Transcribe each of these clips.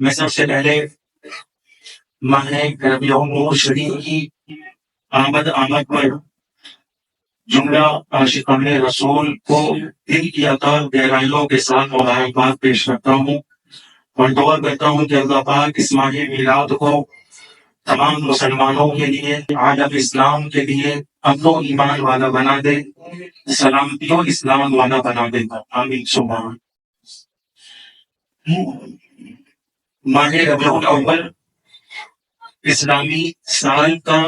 میں سب سے پہلے ماہ ربیع النور شریف کی آمد پر جملہ عاشقان رسول کو دل کی عطا گہرائیوں کے ساتھ مبارکباد پیش کرتا ہوں اور دعا کرتا ہوں کہ اللہ پاک اس ماہ میلاد کو تمام مسلمانوں کے لیے، عالم اسلام کے لیے امن و ایمان والا بنا دے، سلامتی و اسلام والا بنا دے. آمین سبحان. ماہ ربیع الاول اسلامی سال کا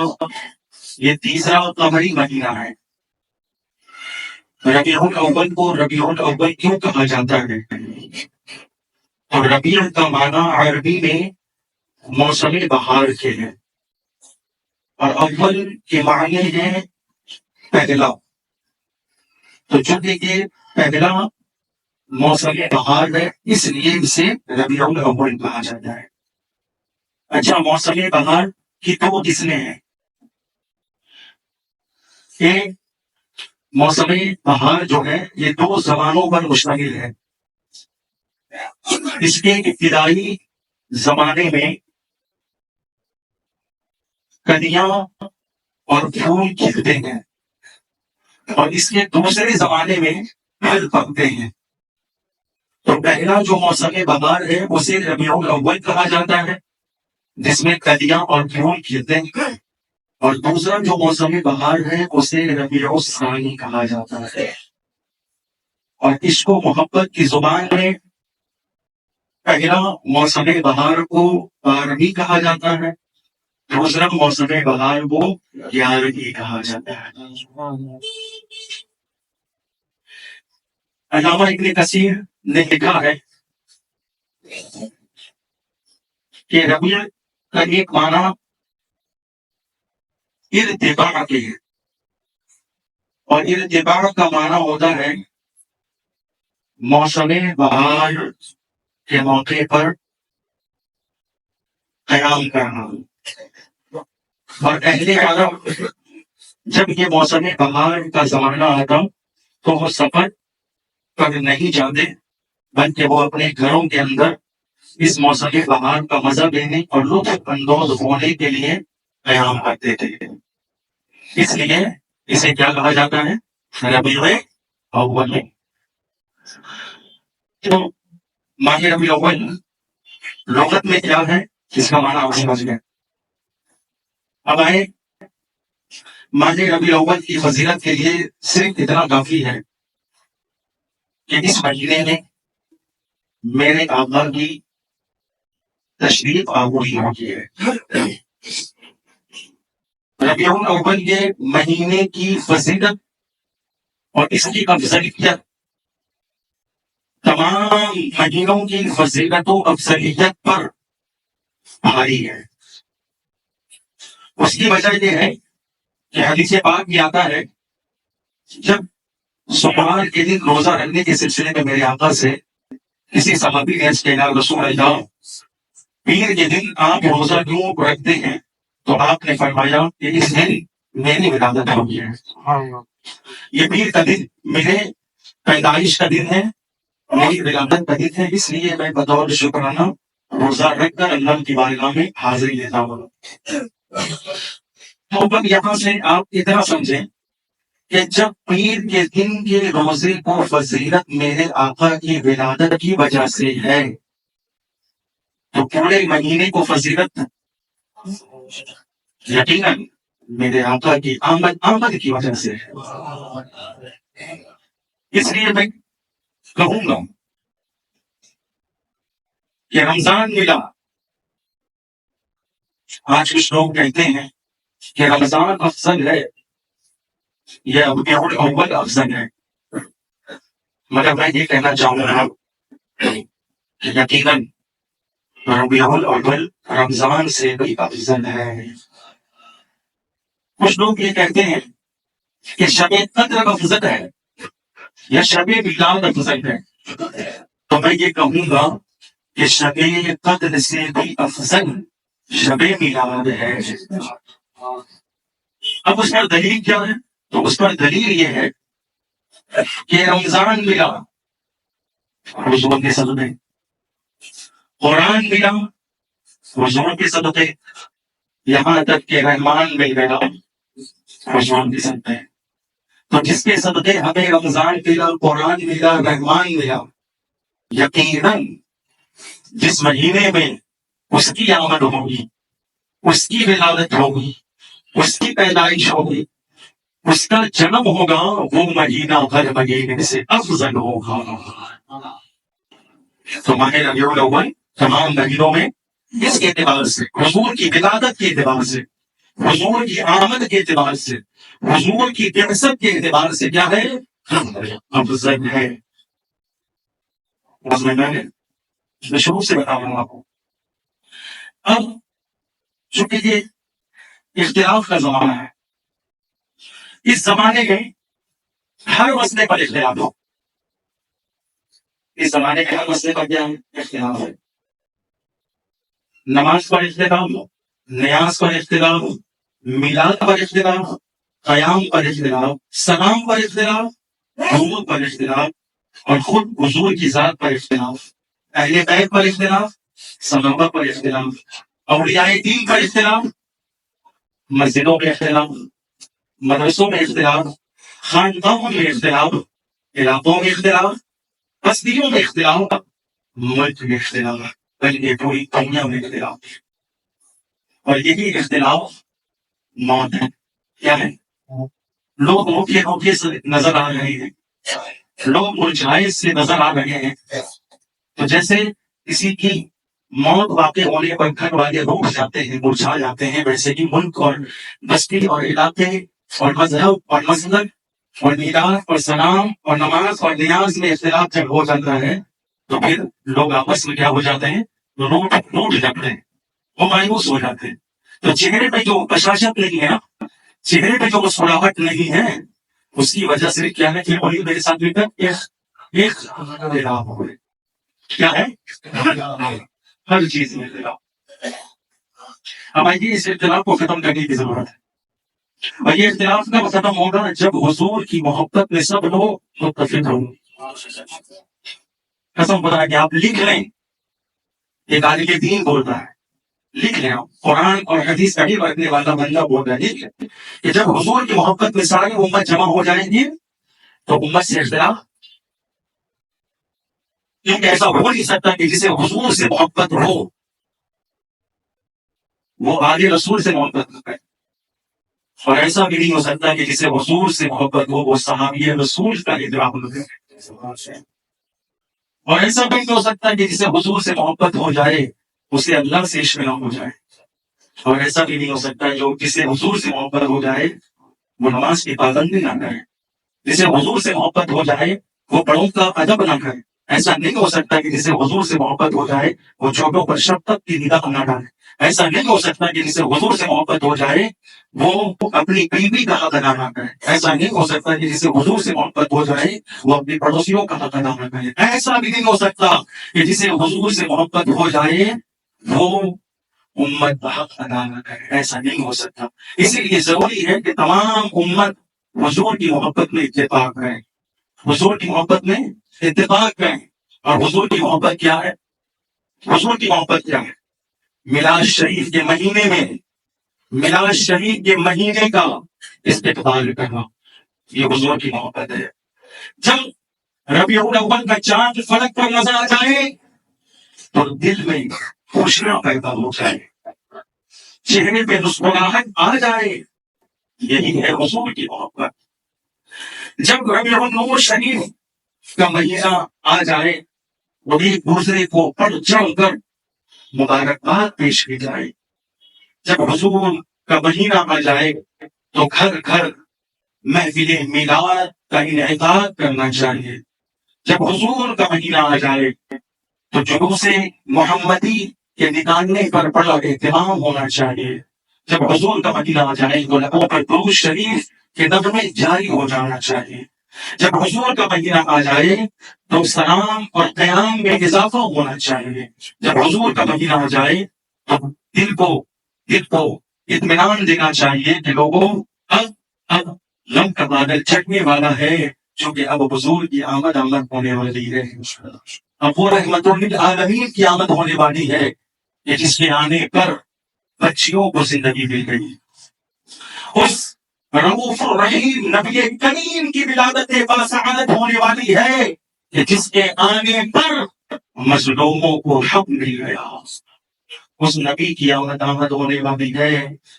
یہ تیسرا قمری مہینہ ہے. ربیع الاول کو ربیع الاول کیوں کہا جاتا ہے؟ اور ربیع کا معنی عربی میں موسم بہار کے ہیں اور اول کے معنی ہے پہلا. تو چونکہ یہ پہلا موسم بہار ہے اس لیے اسے ربیع الاول کہا جاتا ہے. اچھا، موسم بہار کی دو قسمیں ہیں. ایک موسم بہار جو ہے یہ دو زبانوں پر مشتمل ہے. اس کے ابتدائی زمانے میں کلیاں اور پھول کھلتے ہیں اور اس کے دوسرے زمانے میں پھل پکتے ہیں. تو پہلا جو موسم بہار ہے اسے ربیع الاول کہا جاتا ہے جس میں کلیاں اور پھول کھلتے ہیں، اور دوسرا جو موسم بہار ہے اسے ربیع الثانی کہا جاتا ہے. اور عشق و محبت کی زبان میں پہلا موسم بہار کو بارہویں کہا جاتا ہے، دوسرا موسم بہار کو 11ویں کہا جاتا ہے. علامہ ابن کثیر نے لکھا ہے کہ ربیع کا ایک معنی ارتفاع کے ہے اور ارتفاع کا معنی ہوتا ہے موسم بہار کے موقع پر قیام کرنا. اور اہل عرب جب یہ موسم بہار کا زمانہ آتا تو وہ سفر پر نہیں جاتے بلکہ وہ اپنے گھروں کے اندر اس موسم بہار کا مزہ لینے اور لطف اندوز ہونے کے لیے قیام کرتے تھے. اس لیے اسے کیا کہا جاتا ہے؟ ربیع الاول. تو ماہ ربیع الاول لغت میں کیا ہے اس کا معنی آپ سمجھ گئے. اب آئے ماہ ربیع الاول کی فضیلت کے لیے صرف اتنا کافی ہے کہ اس مہینے میں میرے آقا کی تشریف آوری ہوتی ہے. ربیع الاول کے مہینے کی فضیلت اور اس کی افضلیت تمام مہینوں کی فضیلت و افضلیت پر بھاری ہے. اس کی وجہ یہ ہے کہ حدیث پاک میں آتا ہے جب سوموار کے دن روزہ رکھنے کے سلسلے میں میرے آقا سے کسی صحابی نے عرض کیا رسول اللہ پیر کے دن آپ روزہ کیوں رکھتے ہیں؟ تو آپ نے فرمایا کہ اس دن میری ولادت ہوئی ہے. یہ پیر کا دن میرے پیدائش کا دن ہے، میری ولادت کا دن ہے، اس لیے میں بطور شکرانہ روزہ رکھ کر اللہ کی بارگاہ میں حاضری لیتا ہوں. تو اب یہاں سے آپ اتنا سمجھیں کہ جب پیر کے دن کے روزے کو فضیلت میرے آقا کی ولادت کی وجہ سے ہے تو پورے مہینے کو فضیلت یقیناً میرے آقا کی آمد کی وجہ سے ہے. اس لیے میں کہوں گا کہ رمضان ملا. آج کچھ لوگ کہتے ہیں کہ رمضان افضل ہے یا ربیع الاول افضل ہے، مگر میں یہ کہنا چاہوں گا کہ یقیناً ربیع الاول رمضان سے بھی افضل ہے. کچھ لوگ یہ کہتے ہیں کہ شب قدر افضل ہے یا شب میلاد افضل ہے، تو میں یہ کہوں گا کہ شب قدر سے بھی افضل شب میلاد ہے. اب اس پر دلیل کیا ہے؟ تو اس پر دلیل یہ ہے کہ رمضان ملا حضور کے صدقے، قرآن ملا حضور کے صدقے، یہاں تک کہ رحمان مل گیا حضور کے صدقے۔ تو جس کے صدقے ہمیں رمضان ملا، قرآن ملا، رحمان ملا، یقیناً جس مہینے میں اس کی آمد ہوگی، اس کی ولادت ہوگی، اس کی پیدائش ہوگی، اس کا جنم ہوگا، وہ مہینہ ہر مہینے سے افضل ہوگا۔ تو ماہ ربیع الاول تمام مہینوں میں اس کے اعتبار سے، حضور کی ولادت کے اعتبار سے، حضور کی آمد کے اعتبار سے، حضور کی بعثت کے اعتبار سے کیا ہے؟ افضل ہے۔ میں شروع سے بتا رہا ہوں آپ کو۔ اب چونکہ یہ اختلاف کا زمانہ ہے، اس زمانے میں ہر مسئلے پر اختلاف ہو، اس زمانے کے ہر مسئلے پر کیا ہے؟ اختلاف ہے۔ نماز پر اختلاف، نیاز پر اختلاف، میلاد پر اختلاف، قیام پر اختلاف، سلام پر اختلاف، حضور پر اختلاف، اور خود حضور کی ذات پر اختلاف، اہل بیت پر اختلاف، صحابہ پر اختلاف، اولیاء دین پر اختلاف، مسجدوں میں اختلاف، مدرسوں میں اختلاف، خاندانوں میں اختلاف، علاقوں میں اختلاف، بستیوں میں اختلاف، ملک میں اختلاف، بلکہ پوری دنیا میں اختلاف۔ اور یہی اختلاف موت ہے۔ کیا ہے؟ لوگ روکے سے نظر آ رہے ہیں، لوگ مرجھائے سے نظر آ رہے ہیں۔ تو جیسے کسی کی موت واقع ہونے پر گھر والے روک جاتے ہیں، مرجھا جاتے ہیں، ویسے ہی ملک اور بستی اور علاقے اور مذہب اور مسلک اور میلاد اور سلام اور نماز اور نیاز میں اختلاف جب ہو جاتا ہے تو پھر لوگ آپس میں کیا ہو جاتے ہیں؟ روٹ جاتے ہیں، وہ مایوس ہو جاتے ہیں۔ تو چہرے پہ جو بشاشت نہیں ہے، چہرے پہ جو مسکراہٹ نہیں ہے، اس کی وجہ سے کیا ہے؟ پھر وہی میرے ساتھ مل کر ایک اختلاف ہو گئے۔ کیا ہے؟ ہر چیز میں اختلاف۔ اب آئیے اس اختلاف کو ختم کرنے کی ضرورت ہے، اور یہ اختلاف کب ختم ہوگا؟ جب حضور کی محبت میں سب لوگ متفق ہوں۔ قسم خدا کہ آپ لکھ لیں، ایک عالم دین بولتا ہے، لکھ لیں، قرآن اور حدیث کا علم رکھنے والا بندہ بول رہا ہے، لکھ لیں کہ جب حضور کی محبت میں ساری امت جمع ہو جائیں گی تو امت سے اختلاف، کیونکہ ایسا ہو نہیں سکتا کہ جسے حضور سے محبت ہو وہ آگے رسول سے محبت نہ کرے، اور ایسا بھی نہیں ہو سکتا کہ جسے حضور سے محبت ہو وہ صحابی رسول کا احترام نہ کرے، اور ایسا بھی نہیں ہو سکتا کہ جسے حضور سے محبت ہو جائے اسے اللہ سے عشق نہ ہو جائے، اور ایسا بھی نہیں ہو سکتا جو جسے حضور سے محبت ہو جائے وہ نماز کی پابندی نہ کرے، جسے حضور سے محبت ہو جائے وہ بڑوں کا ادب نہ کرے، ایسا نہیں ہو سکتا کہ جسے حضور سے محبت ہو جائے وہ چھوٹوں پر شفقت کی نگاہ نہ ڈالے، ایسا نہیں ہو سکتا کہ جسے حضور سے محبت ہو جائے وہ اپنی بیوی کا حق ادا نہ کرے، ایسا نہیں ہو سکتا کہ جسے حضور سے محبت ہو جائے وہ اپنی پڑوسیوں کا حق ادا نہ کرے، ایسا بھی نہیں ہو سکتا کہ جسے حضور سے محبت ہو جائے وہ امت کا حق ادا نہ کرے، ایسا نہیں ہو سکتا۔ اسی لیے ضروری ہے کہ تمام امت حضور کی محبت میں اتفاق کریں، حضور کی محبت میں اتفاق کریں۔ اور حضور کی محبت کیا ہے؟ حضور کی محبت کیا ہے؟ میلاد شریف کے مہینے میں، میلاد شریف کے مہینے کا استقبال کرنا، یہ حضور کی محبت ہے۔ جب ربیع الاول کا چاند فلک پر نظر آ جائے تو دل میں خوشیاں پیدا ہو جائے، چہرے پہ مسکراہٹ آ جائے، یہی ہے حضور کی محبت۔ جب ربیع النور شریف کا مہینہ آ جائے وہ ایک دوسرے کو بڑھ چڑھ کر مبارکباد پیش کی جائے، جب حضور کا مہینہ آ جائے تو گھر گھر محفل میلاد کا انعقاد کرنا چاہیے، جب حضور کا مہینہ آ جائے تو جلوس محمدی کے نکالنے پر بڑا اہتمام ہونا چاہیے، جب حضور کا مہینہ آ جائے تو لبوں پر درود شریف کے نغمے جاری ہو جانا چاہیے، جب حضور کا مہینہ آ جائے تو سلام اور قیام میں اضافہ ہونا چاہیے، جب حضور کا مہینہ آ جائے تو دل کو اطمینان دینا چاہیے کہ لوگوں اب غم کا بادل چھٹنے والا ہے، چونکہ اب حضور کی آمد ہونے والی ہے۔ اب وہ رحمت للعالمین کی آمد ہونے والی ہے کہ جس کے آنے پر بچیوں کو زندگی مل گئی. اس رؤوف الرحیم نبی کریم کی ولادت باسعادت ہونے والی ہے کہ جس کے آنے پر مظلوموں کو حق مل گیا. اس نبی کی آمد ہونے والی ہے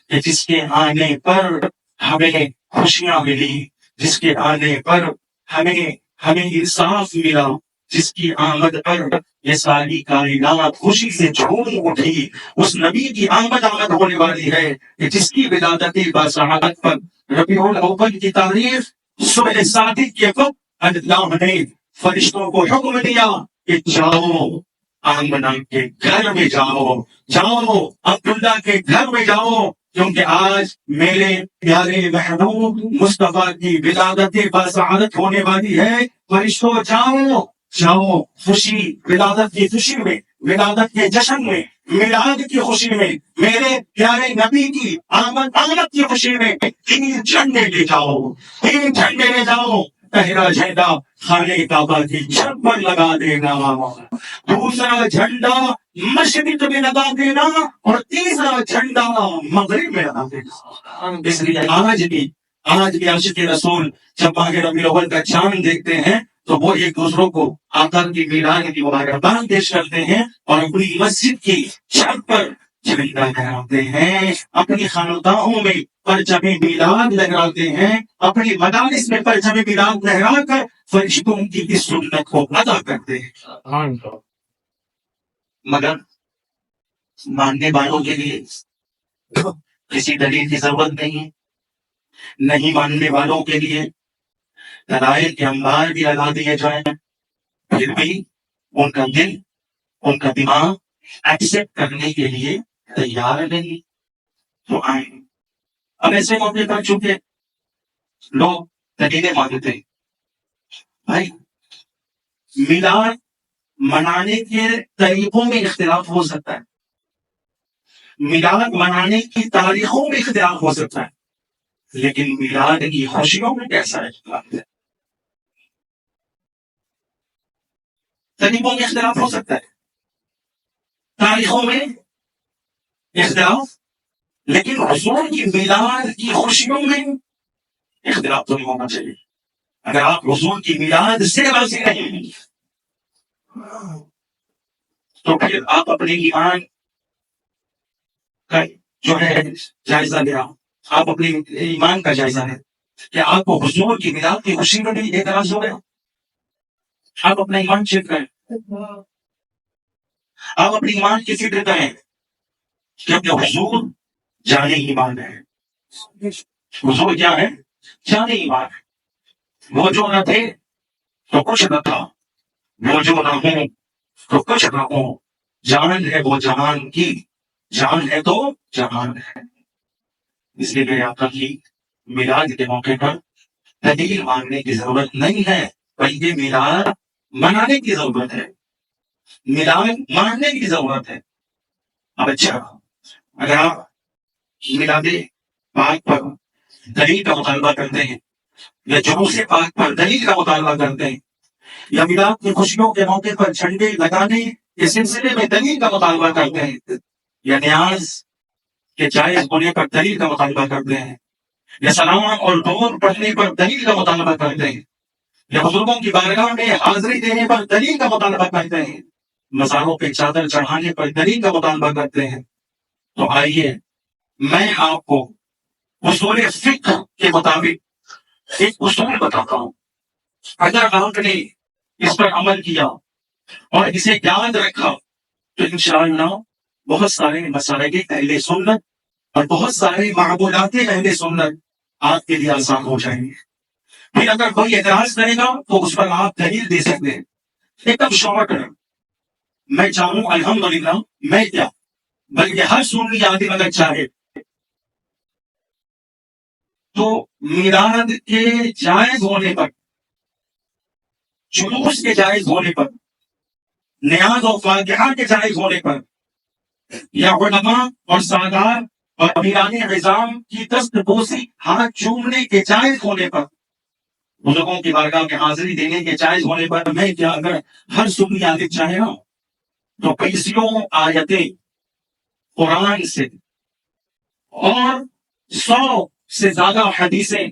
کہ جس کے آنے پر ہمیں خوشیاں ملی، جس کے آنے پر ہمیں انصاف ملا، جس کی آمد پر یہ ساری کائنات خوشی سے جھوم اٹھی. اس نبی کی آمد ہونے والی ہے کہ جس کی ولادت باسعادت پر ربیع الاول کی تاریخ صبح صادق کے وقت اللہ نے فرشتوں کو حکم دیا کہ جاؤ آمنہ کے گھر میں جاؤ عبداللہ کے گھر میں جاؤ، کیونکہ آج میرے پیارے محبوب مصطفیٰ کی ولادت باسعادت ہونے والی ہے. فرشتوں جاؤ خوشی، ولادت کی خوشی میں، ولادت کے جشن میں، میلاد کی خوشی میں، میرے پیارے نبی کی آمد کی خوشی میں 3 جھنڈے لے جاؤ. پہلا جھنڈا خانہ کعبہ کی چھت پر لگا دینا، دوسرا جھنڈا مشرق میں لگا دینا، اور تیسرا جھنڈا مغرب میں لگا دینا. اس لیے آج بھی عاشق رسول جب ماہ ربیع الاول کا چاند دیکھتے ہیں تو وہ ایک دوسروں کو آقا کی میلاد کی مبارکباد پیش کرتے ہیں اور اپنی مسجد کی چھت پر جھنڈا لہراتے ہیں، اپنی خانقاہوں میں پرچم میلاد لہراتے ہیں، اپنی مدارس میں پرچم میلاد لہرا کر فرشتوں کی اس سنت کو ادا کرتے ہیں. مگر ماننے والوں کے لیے کسی دلیل کی ضرورت نہیں ماننے والوں کے لیے دلائل کے انبار بھی لگا دیے جائیں، پھر بھی ان کا دل، ان کا دماغ ایکسپٹ کرنے کے لیے تیار نہیں. تو آئیں اب ایسے موقع پر چونکہ لوگ دلیلیں مانگتے ہیں، بھائی میلاد منانے کے طریقوں میں اختلاف ہو سکتا ہے، میلاد منانے کی تاریخوں میں اختلاف ہو سکتا ہے، لیکن میلاد کی خوشیوں میں کیسا اختلاف ہے؟ طریقوں میں اختلاف ہو سکتا ہے، تاریخوں میں اختلاف، لیکن حضور کی میلاد کی خوشیوں میں اختلاف تو نہیں ہونا چاہیے. اگر آپ حضور کی میلاد سے راضی نہیں تو پھر آپ اپنے ایمان کا جو ہے جائزہ لیا، آپ اپنے ایمان کا جائزہ لیں کہ آپ کو حضور کی میلاد کی خوشی میں بھی اعتراض ہو گیا. آپ اپنا ایمان چیک کریں، آپ اپنے ایمان کی فکر کریں، کیونکہ حضور جانے ایمان ہے. حضور کیا ہے؟ جانے ایمان ہے. وہ جو نہ تھے تو کچھ نہ تھا، وہ جو نہ ہوں تو کچھ نہ ہو. جان ہے وہ جہان کی، جان ہے تو جہان ہے. اس لیے میرے آقا کی میلاد کے موقع پر دلیل مانگنے کی ضرورت نہیں ہے، بلکہ میلاد منانے کی ضرورت ہے، میلاد ماننے کی ضرورت ہے. اب اچھا، اگر آپ میلاد پاک پر دلیل کا مطالبہ کرتے ہیں، یا جلوس پاک پر دلیل کا مطالبہ کرتے ہیں، یا میلاد کی خوشیوں کے موقع پر جھنڈے لگانے کے سلسلے میں دلیل کا مطالبہ کرتے ہیں، یا نیاز کے جائز ہونے پر دلیل کا مطالبہ کرتے ہیں، یا سلام اور درود پڑھنے پر دلیل کا مطالبہ کرتے ہیں، یا بزرگوں کی بارگاہ میں حاضری دینے پر دلیل کا مطالبہ کرتے ہیں، مزاروں پہ چادر چڑھانے پر دلیل کا مطالبہ کرتے ہیں، تو آئیے میں آپ کو اصول فقہ کے مطابق ایک اصول بتاتا ہوں. اگر آپ نے اس پر عمل کیا اور اسے یاد رکھا تو انشاءاللہ بہت سارے مسائل اہل سنت اور بہت سارے معمولات اہل سنت آپ کے لیے آسان ہو جائیں گے. پھر اگر کوئی اعتراض کرے گا تو اس پر آپ دلیل دے سکتے ہیں. ایک دم شارٹ ہے، میں چاہوں الحمدللہ، میں کیا بلکہ ہر سنی آدمی اگر چاہے تو میلاد کے جائز ہونے پر، جلوس کے جائز ہونے پر، نیاز و فاتحہ کے جائز ہونے پر، یا علماء اور سادات اور امیران نظام کی دست بوسی، ہاتھ چومنے کے جائز ہونے پر بزرگوں کی بارگاہ میں حاضری دینے کے جائز ہونے پر میں کیا اگر ہر سنی عادت چاہے نا تو 25 آیتیں قرآن سے اور 100 سے زیادہ حدیثیں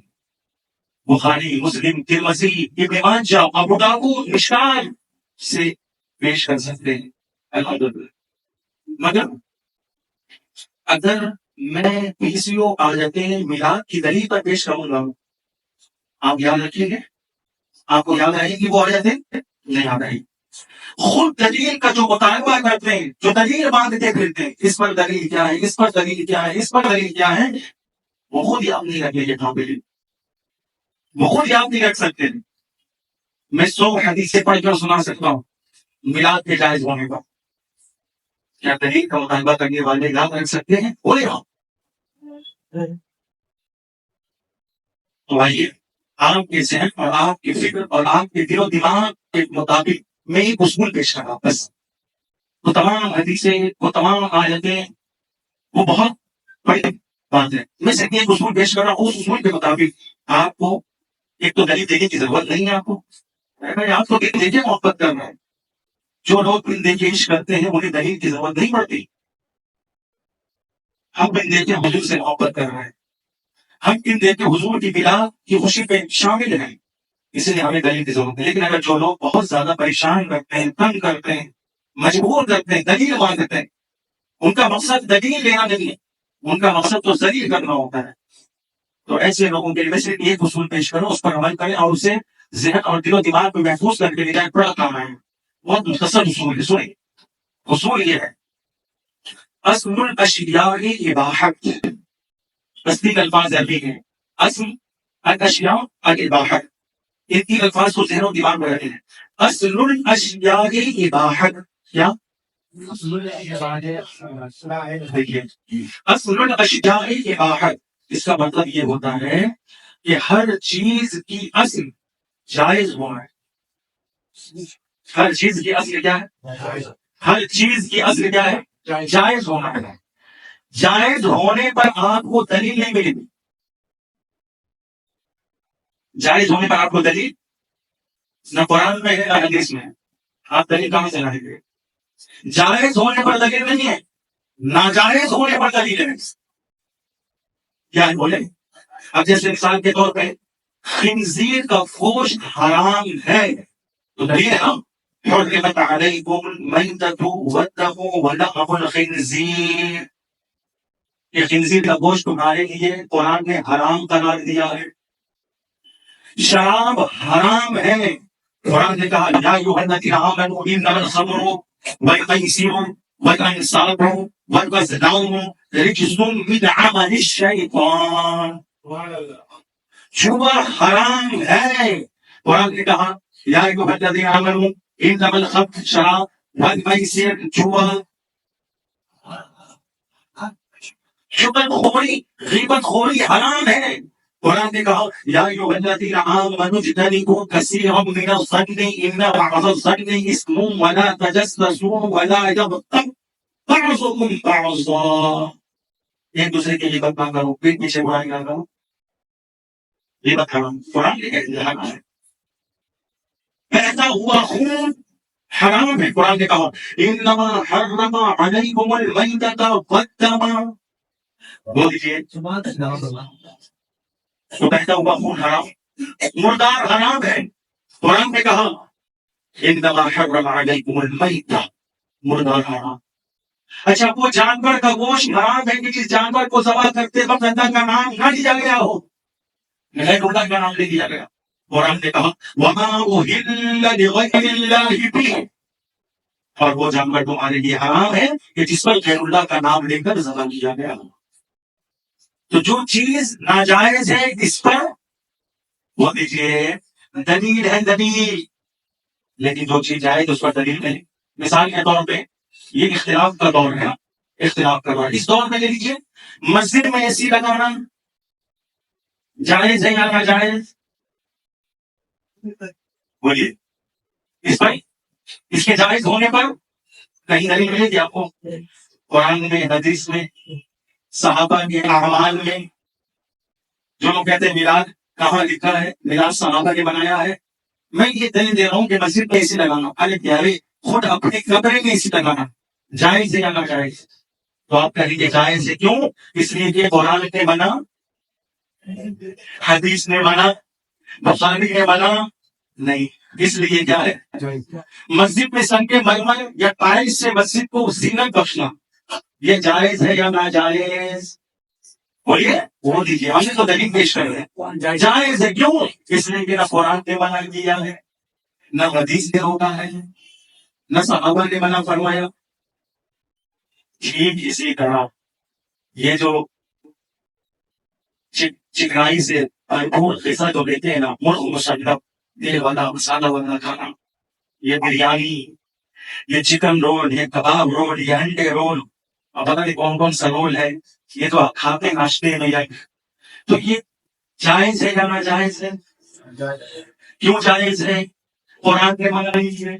بخاری، مسلم، ترمذی، ابن ماجہ، ابو داؤد، مشکات سے پیش کر سکتے ہیں الحمدللہ. مگر اگر میں 20 آیتیں میلاد کی دلیل پر پیش کروں گا، آپ یاد رکھیں گے؟ آپ کو یاد آئے گی وہ آیتیں؟ نہیں یاد آئے گی. خود دلیل کا جو مطالبہ کرتے ہیں، جو دلیل باندھتے پھرتے ہیں، اس پر دلیل کیا ہے، اس پر دلیل کیا ہے، اس پر دلیل کیا ہے، وہ خود یاد نہیں رکھیں گے. وہ خود یاد نہیں رکھ سکتے. میں 100 حدیثیں پڑھ کر سنا سکتا ہوں میلاد کے جائز ہونے کا. کیا دلیل کا مطالبہ کرنے والے یاد رکھ سکتے ہیں؟ بولے گا. تو آئیے آپ کے ذہن اور آپ کی فکر اور آپ کے دل و دماغ کے مطابق میں ایک اصول پیش کر رہا ہوں بس. وہ تمام حدیثیں، وہ تمام آیتیں، وہ بہت بڑی بات ہے. میں صرف ایک اصول پیش کر رہا ہوں. اس اصول کے مطابق آپ کو ایک تو دلیل دینے کی ضرورت نہیں ہے. آپ کو آپ کو دل دیکھے محبت کرنا ہے. جو لوگ دل دیکھے عشق کرتے ہیں انہیں دلیل کی ضرورت نہیں پڑتی. ہم دل دیکھے حضور سے محبت کر رہے ہیں. ہم دل دیکھے حضور کی بلا کی خوشی پہ شامل ہیں، اس لیے ہمیں دلیل کی ضرورت ہے. لیکن اگر جو لوگ بہت زیادہ پریشان کرتے ہیں، تنگ کرتے ہیں، مجبور کرتے ہیں، دلیل مانگتے ہیں، ان کا مقصد دلیل لینا نہیں ہے، ان کا مقصد تو ذلیل کرنا ہوتا ہے. تو ایسے لوگوں کے لیے میں صرف ایک اصول پیش کروں، اس پر عمل کریں اور اسے ذہن اور دل و دماغ میں محفوظ کر کے لے جائیں. بڑا کام ہے. بہت مختصر اصول ہے. سنیں، اصول یہ ہے: اصل الاشیاء اباحت. بس 3 الفاظ عربی ہیں: اصل، الاشیاء، الاباحت. ان 3 الفاظ کو ذہن و دماغ میں رکھیں. اصل الاشیاء اباحت. کیا؟ دیکھیے، اصل الاشیاء اباحت، اس کا مطلب یہ ہوتا ہے کہ ہر چیز کی اصل جائز ہونا ہے. ہر چیز کی اصل کیا ہے؟ ہر چیز کی اصل کیا ہے؟ جائز ہونا ہے. جائز ہونے پر آپ کو دلیل نہیں ملے گی. جائز ہونے پر آپ کو دلیل نہ قرآن میں ہے نہ حدیث میں ہے. آپ دلیل کہاں سے لائیں گے؟ جائز ہونے پر دلیل نہیں ہے، ناجائز ہونے پر دلیل ہے. کیا ہے بولے؟ اب جیسے مثال کے طور پہ خنزیر کا گوشت حرام ہے تو دلیل ہے نا، حرمت علیکم المیتۃ والدم ولحم الخنزیر. یہ خنزیر کا گوشت تمہارے لیے قرآن نے حرام قرار دیا ہے. شراب حرام ہے، قرآن نے کہا یا ایھا الذین آمنوا انما الخمر والمیسر والانصاب والازلام رجس من عمل الشیطان. جوا حرام ہے، قرآن نے کہا یا ایھا الذین آمنوا انما الخمر، شراب، والمیسر، جوا، شکر خوری، غیبت خوری حرام ہے. قرآن نے کہا یا ایھا الذین آمنوا اجتنبوا کثیرا من الظن ان بعض الظن اثم ولا تجسسوا ولا یغتب بعضکم بعضا. ایک دوسرے کی غیبت نہ کرو، پیٹ پیچھے برائی نہ کرو. غیبت حرام، قرآن نے کہہ دیا حرام ہے. بہتا ہوا خون حرام ہے، قرآن نے کہا انما حرم علیکم المیتۃ والدم. بول دیجیے تو بہتا ہوا خون حرام، مردار حرام ہے. قرآن نے کہا انما حرم علیکم المیتۃ، مردار حرام. اچھا، وہ جانور کا گوشت حرام ہے کہ جس جانور کو ذبح کرتے وقت اللہ کا نام نہ لیا گیا ہو، غیر اللہ کا نام لے لیا گیا. قرآن نے کہا وما اہل لغیر اللہ بہ، اور وہ جانور تمہارے لیے حرام ہے کہ جس پر غیر اللہ کا نام لے کر ذبح کیا گیا ہو. تو جو چیز ناجائز ہے اس پر وہ دیجیے دلیل ہے، دلیل. لیکن جو چیز جائز اس پر دلیل نہیں. مثال کے طور پہ یہ اختلاف کا دور ہے، اختلاف کا دور. اس دور میں لے لیجیے مسجد میں اے سی لگانا جائز ہے یا ناجائز؟ بولیے. اس پر، اس کے جائز ہونے پر کہیں دلیل ملے گی آپ کو؟ قرآن میں، حدیث میں، صحابہ کے اعمال میں. جو لوگ کہتے ہیں میلاد کہاں لکھا ہے میراث صحابہ نے بنایا ہے؟ میں یہ دلیل دے رہا ہوں کہ مسجد میں اسی لگانا، ارے پیارے خود اپنے کمرے میں اسی لگانا جائز ہے یا ناجائز؟ تو آپ کہیں گے جائز ہے، کیوں؟ اس لیے کہ قرآن نے بنا، حدیث نے بنا، بخاری نے بنا نہیں، اس لیے کیا ہے مسجد میں سنگ مرمر یا ٹائلس سے مسجد کو زینت بخشنا یہ جائز ہے یا ناجائز؟ بولیے وہ دیجیے، ہم نے تو دلیل پیش کر رہے ہیں جائز ہے، کیوں؟ اس لیے کہ نہ قرآن نے منع کیا ہے، نہ حدیث نے روکا ہے، نہ صحابہ نے منع فرمایا۔ ٹھیک اسی طرح یہ جو چکنائی سے غذا جو لیتے ہیں نا، مرغ مشلب تیل والا مسالہ والا کھانا، یہ بریانی، یہ چکن رول، یہ کباب رول، یہ انڈے رول، اور پتہ نہیں کون کون سا رول ہے، یہ تو کھاتے ناشتے میں یا تو یہ جائز ہے یا ناجائز ہے؟ کیوں جائز ہے؟ قرآن نے منع نہیں کیا،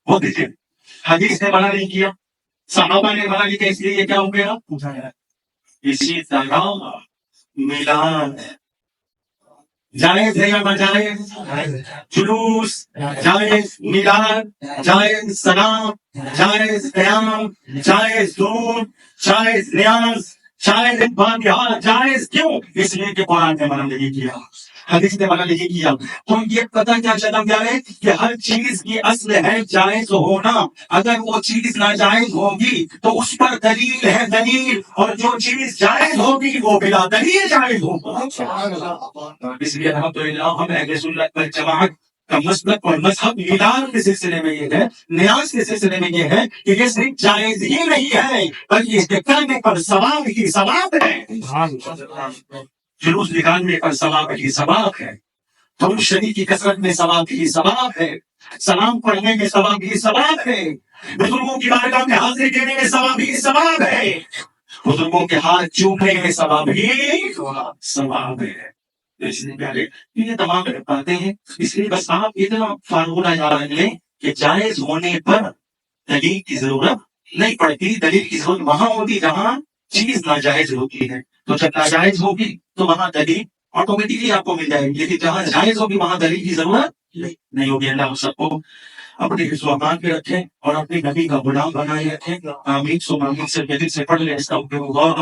وہ دیکھیں حدیث نے منع نہیں کیا، صحابہ نے منع نہیں کیا، اس لیے یہ کیا ہو گیا؟ اسی طرح میلاد جائز ہے یا ناجائز؟ جلوس جائز، میلاد جائز، سلام جائز، قیام جائز، دور جائز، نیاز جائز، فاتحہ جائز، کیوں؟ اس لیے کہ قرآن نے منع نہیں کیا، حدیث نے منع نہیں کیا۔ تو یہ پتہ کیا چلا گیا ہے کہ ہر چیز کی اصل ہے جائز ہونا، اگر وہ چیز ناجائز ہوگی تو اس پر دلیل ہے دلیل، اور جو چیز جائز ہوگی وہ بلا دلیل جائز ہوگا۔ اس لیے الحمدللہ ہم اہل سنت والجماعت کا مسلک اور مذہب میلاد کے سلسلے میں یہ ہے، نیاز کے سلسلے میں یہ ہے کہ یہ صرف جائز ہی نہیں ہے بلکہ اس کے کرنے پر ثواب ہی ثواب ہے، جلوس نکالنے پر ثواب ہی ثواب ہے، درود شریف کی کثرت میں ثواب ہی ثواب ہے، سلام پڑھنے میں ثواب ہی ثواب ہے، بزرگوں کی بارگاہ میں حاضری دینے میں ثواب ہی ثواب ہے، بزرگوں کے ہاتھ چومنے میں ثواب ہی ثواب ہے۔ اس لیے پیارے یہ تمام باتیں ہیں، اس لیے بس آپ اتنا فارمولہ یاد رکھ لیں کہ جائز ہونے پر دلیل کی ضرورت نہیں پڑتی، دلیل کی ضرورت وہاں ہوتی جہاں چیز ناجائز ہوتی ہے، تو جب ناجائز ہوگی تو وہاں دلیل آٹومیٹکلی آپ کو مل جائے گی، لیکن جہاں جائز ہوگی وہاں دلیل کی ضرورت نہیں ہوگی۔ اللہ سب کو اپنے حفظ و امان پہ رکھیں اور اپنے نبی کا غلام بنائے رکھیں۔ آمین سو آمین سے دل سے پڑھ لیں استغفر اللہ